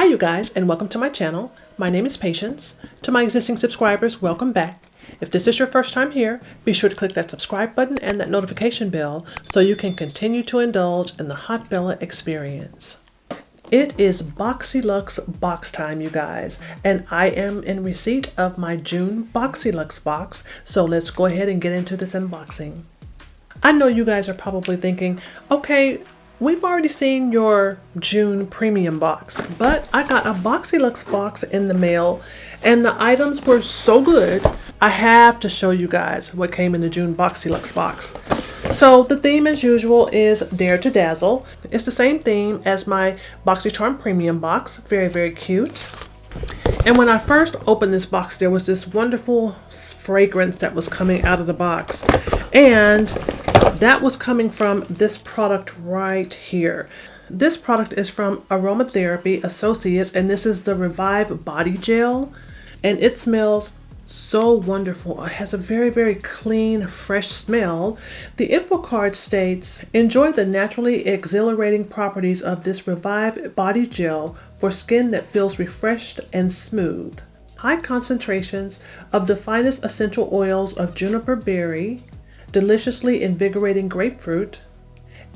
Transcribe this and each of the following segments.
you guys, and welcome to my channel. My name is Patience. To my existing subscribers, welcome back. If this is your first time here, be sure to click that subscribe button and that notification bell so you can continue to indulge in the Hot Bella experience. It is Boxy Luxe box time, you guys, and I am in receipt of my June Boxy Luxe box, so let's go ahead and get into this unboxing. I know you guys are probably thinking, okay, we've already seen your June premium box, but I got a Boxy Luxe box in the mail and the items were so good, I have to show you guys what came in the June Boxy Luxe box. So the theme as usual is Dare to Dazzle. It's the same theme as my Boxycharm premium box. Very, very cute. And when I first opened this box, there was this wonderful fragrance that was coming out of the box. And that was coming from this product right here. This product is from Aromatherapy Associates, and this is the Revive Body Gel. And it smells so wonderful. It has a very, very clean, fresh smell. The info card states, enjoy the naturally exhilarating properties of this Revive Body Gel for skin that feels refreshed and smooth. High concentrations of the finest essential oils of juniper berry, deliciously invigorating grapefruit,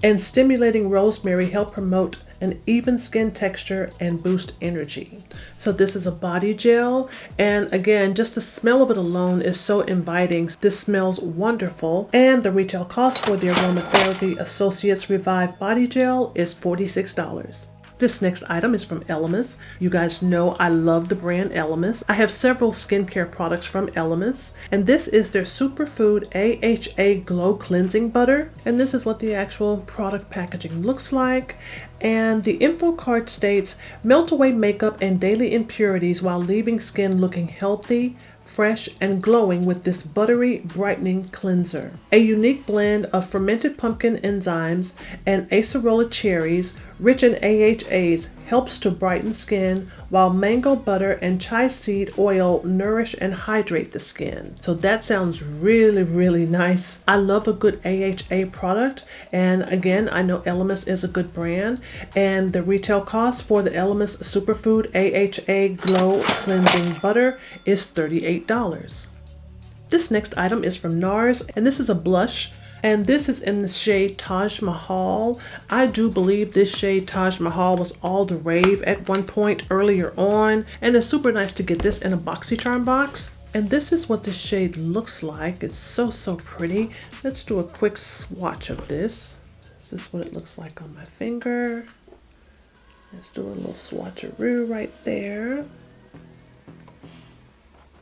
and stimulating rosemary help promote an even skin texture and boost energy. So this is a body gel, and again, just the smell of it alone is so inviting. This smells wonderful, and the retail cost for the Aromatherapy Associates Revive Body Gel is $46. This next item is from Elemis. You guys know I love the brand Elemis. I have several skincare products from Elemis, and this is their Superfood AHA Glow Cleansing Butter. And this is what the actual product packaging looks like. And the info card states, melt away makeup and daily impurities while leaving skin looking healthy, fresh, and glowing with this buttery brightening cleanser. A unique blend of fermented pumpkin enzymes and acerola cherries rich in AHAs helps to brighten skin, while mango butter and chai seed oil nourish and hydrate the skin. So that sounds really, really nice. I love a good AHA product, and again, I know Elemis is a good brand, and the retail cost for the Elemis Superfood AHA Glow Cleansing Butter is $38. This next item is from NARS, and this is a blush. And this is in the shade Taj Mahal. I do believe this shade Taj Mahal was all the rave at one point earlier on. And it's super nice to get this in a Boxycharm box. And this is what this shade looks like. It's so, so pretty. Let's do a quick swatch of this. This is what it looks like on my finger. Let's do a little swatcheroo right there.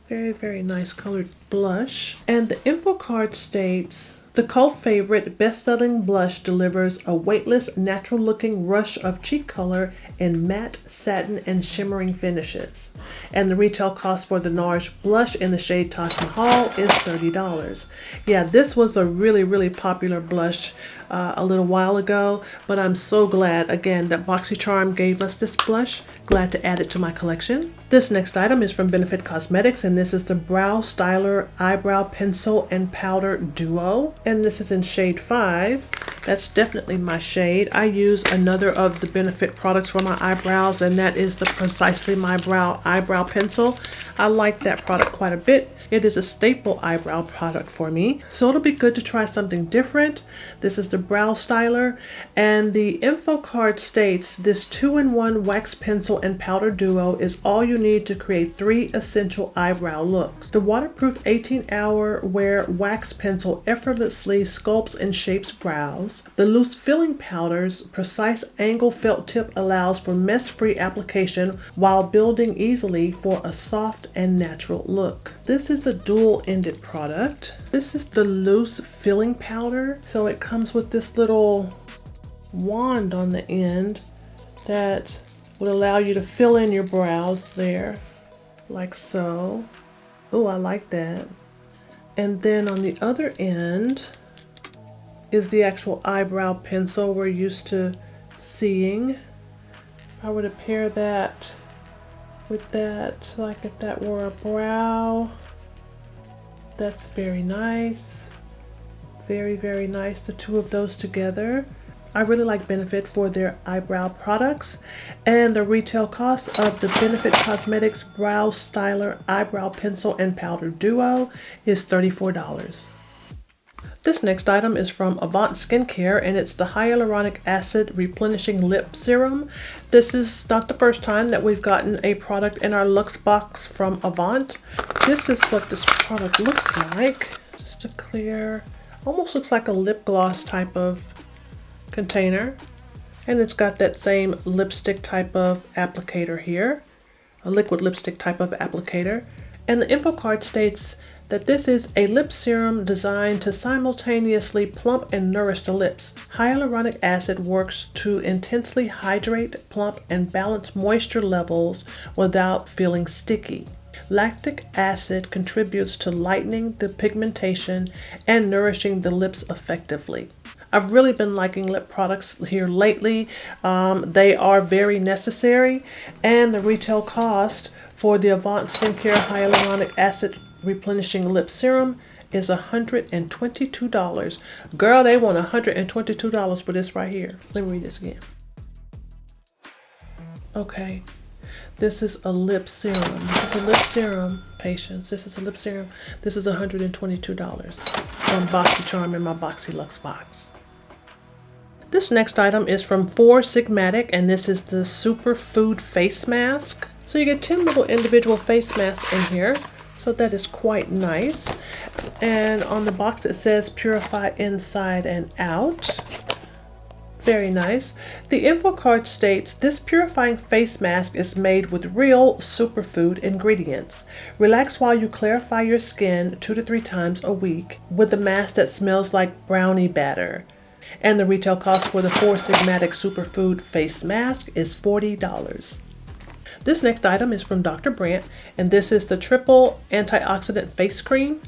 Very, very nice colored blush. And the info card states, the cult favorite best-selling blush delivers a weightless, natural-looking rush of cheek color in matte, satin, and shimmering finishes. And the retail cost for the NARS blush in the shade Taj Mahal is $30. Yeah, this was a really, really popular blush a little while ago, but I'm so glad, again, that Boxycharm gave us this blush. Glad to add it to my collection. This next item is from Benefit Cosmetics, and this is the Brow Styler Eyebrow Pencil and Powder Duo. And this is in shade 5. That's definitely my shade. I use another of the Benefit products for my eyebrows, and that is the Precisely My Brow Eyebrow Pencil. I like that product quite a bit. It is a staple eyebrow product for me, so it'll be good to try something different. This is the Brow Styler, and the info card states, this 2-in-1 wax pencil and powder duo is all you need to create 3 essential eyebrow looks. The waterproof 18-hour wear wax pencil effortlessly sculpts and shapes brows. The loose filling powder's precise angle felt tip allows for mess-free application while building easily for a soft and natural look. This is a dual-ended product. This is the loose filling powder. So it comes with this little wand on the end that would allow you to fill in your brows there, like so. Oh, I like that. And then on the other end is the actual eyebrow pencil we're used to seeing. I would pair that with that, like if that were a brow. That's very nice. Very, very nice, the two of those together. I really like Benefit for their eyebrow products, and the retail cost of the Benefit Cosmetics Brow Styler Eyebrow Pencil and Powder Duo is $34. This next item is from Avant Skincare, and it's the Hyaluronic Acid Replenishing Lip Serum. This is not the first time that we've gotten a product in our Luxe box from Avant. This is what this product looks like. Just a clear, almost looks like a lip gloss type of container. And it's got that same lipstick type of applicator here, a liquid lipstick type of applicator. And the info card states that this is a lip serum designed to simultaneously plump and nourish the lips. Hyaluronic acid works to intensely hydrate, plump, and balance moisture levels without feeling sticky. Lactic acid contributes to lightening the pigmentation and nourishing the lips effectively. I've really been liking lip products here lately. They are very necessary, and the retail cost for the Avant Skincare Hyaluronic Acid Replenishing Lip Serum is $122. Girl, they want $122 for this right here. Let me read this again. Okay, this is a lip serum. This is a lip serum, patience. This is a lip serum. This is $122 from Boxycharm in my Boxy Luxe box. This next item is from Four Sigmatic, and this is the Superfood Face Mask. So you get 10 little individual face masks in here. So that is quite nice. And on the box it says purify inside and out. Very nice. The info card states this purifying face mask is made with real superfood ingredients. Relax while you clarify your skin 2 to 3 times a week with a mask that smells like brownie batter. And the retail cost for the Four Sigmatic Superfood Face Mask is $40. This next item is from Dr. Brandt, and this is the Triple Antioxidant Face Cream.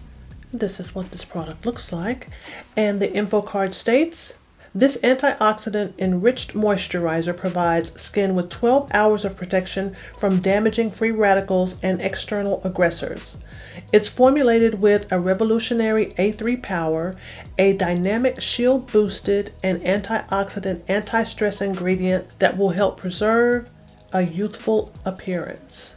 This is what this product looks like. And the info card states, this antioxidant enriched moisturizer provides skin with 12 hours of protection from damaging free radicals and external aggressors. It's formulated with a revolutionary A3 power, a dynamic shield boosted and antioxidant anti-stress ingredient that will help preserve a youthful appearance.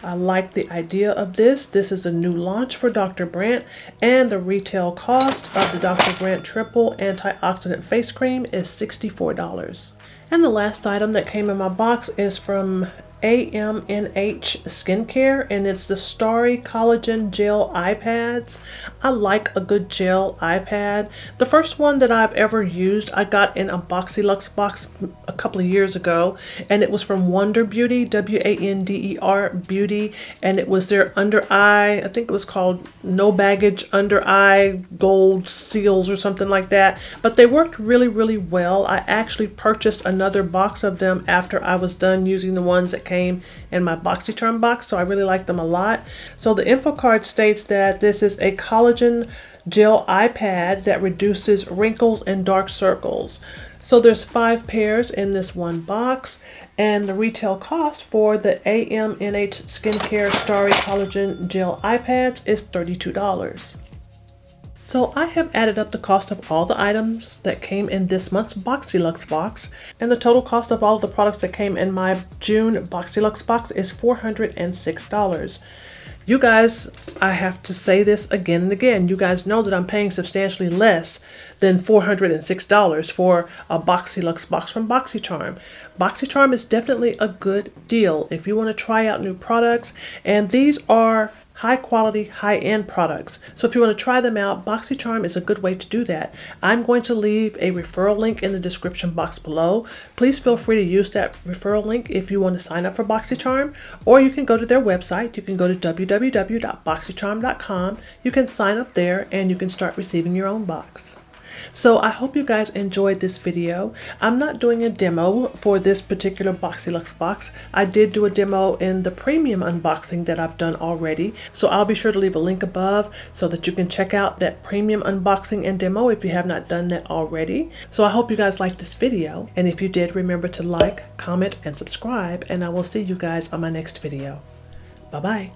I like the idea of this. This is a new launch for Dr. Brandt, and the retail cost of the Dr. Brandt Triple Antioxidant Face Cream is $64. And the last item that came in my box is from AMNH Skincare, and it's the Starry Collagen Gel Eye Pads. I like a good gel eye pad. The first one that I've ever used I got in a Boxy Luxe box a couple of years ago, and it was from Wonder Beauty, W-A-N-D-E-R Beauty, and it was their under eye, I think it was called No Baggage Under Eye Gold Seals or something like that, but they worked really well. I actually purchased another box of them after I was done using the ones that came in my Boxycharm box, so I really like them a lot. So the info card states that this is a collagen gel eye pad that reduces wrinkles and dark circles. So there's 5 pairs in this one box, and the retail cost for the AMNH Skincare Starry Collagen Gel Eye Pads is $32. So I have added up the cost of all the items that came in this month's Boxy Luxe box, and the total cost of all of the products that came in my June Boxy Luxe box is $406. You guys, I have to say this again and again, you guys know that I'm paying substantially less than $406 for a Boxy Luxe box from Boxycharm. Boxycharm is definitely a good deal if you want to try out new products, and these are high quality, high-end products. So if you want to try them out, Boxycharm is a good way to do that. I'm going to leave a referral link in the description box below. Please feel free to use that referral link if you want to sign up for Boxycharm, or you can go to their website. You can go to www.boxycharm.com. You can sign up there and you can start receiving your own box. So I hope you guys enjoyed this video. I'm not doing a demo for this particular Boxy Luxe box. I did do a demo in the premium unboxing that I've done already. So I'll be sure to leave a link above so that you can check out that premium unboxing and demo if you have not done that already. So I hope you guys liked this video. And if you did, remember to like, comment, and subscribe. And I will see you guys on my next video. Bye-bye.